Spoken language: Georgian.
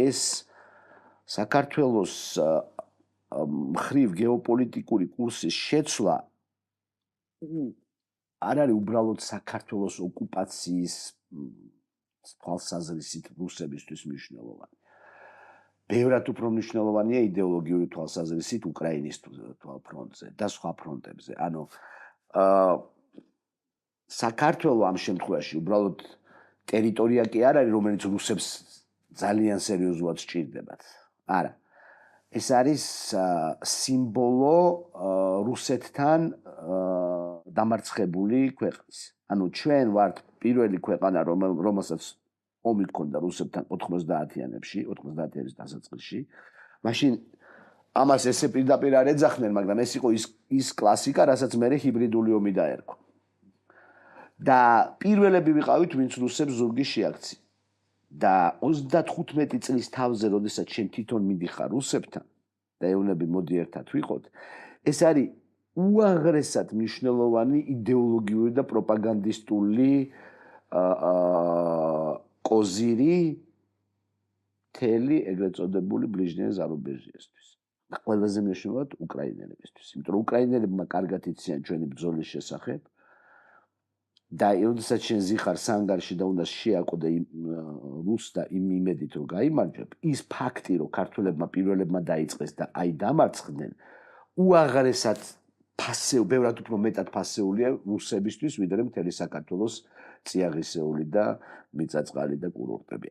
ეს საქართველოს მხრივ გეოპოლიტიკური კურსის შეცვლა არ არის უბრალოდ საქართველოს ოკუპაციის თვალსაზრისით რუსებისთვის მნიშვნელოვანი. ბევრად უფრო მნიშვნელოვანია იდეოლოგიური თვალსაზრისით უკრაინის ფრონტზე და სხვა ფრონტებზე. ანუ საქართველო ამ შემთხვევაში უბრალოდ ტერიტორია კი არ არის, რომელიც რუსებს ძალიან სერიოზულად სჭირდებათ. არა. ეს არის სიმბოლო რუსეთთან დამარცხებული ქვეყნის. ანუ ჩვენ ვართ პირველი ქვეყანა, რომელსაც ომი ჰქონდა რუსებთან 90-იანებში, 90-იანის დასაწყისში. მაშინ ამას ესე პირდაპირ არ ეძახდნენ, მაგრამ ეს იყო ის კლასიკა, რასაც მერე ჰიბრიდული ომი დაერქვა. და პირველები ვიყავით, ვინც რუსებს ზურგი შეაქცია. და 35 წლის თავზე, როდესაც შენ თვითონ მიდიხარ რუსებთან და ეუბნები მოდი ერთად ვიყოთ, ეს არის უაღრესად მნიშვნელოვანი იდეოლოგიური და პროპაგანდისტული კოზირი მთელი ეგრეთ წოდებული ბლიჟნიე ზარუბეჟიესთვის. და ყველაზე მნიშვნელოვნად უკრაინელებისთვის, იმიტომ რომ უკრაინელებმა კარგად იციან ჩვენი ბრძოლის შესახებ. და როდესაც შენ ზიხარ სანგარში და უნდა შეაკვდე რუს და იმ იმედით რომ გაიმარჯვებ, ის ფაქტი რომ ქართველებმა პირველებმა დაიწყეს და აი დამარცხდნენ, უაღრესად ბევრად უფრო მეტად ფასეულია რუსებისთვის, ვიდრე მთელი საქართველოს წიაღისეული და მიწაწყალი და კურორტები.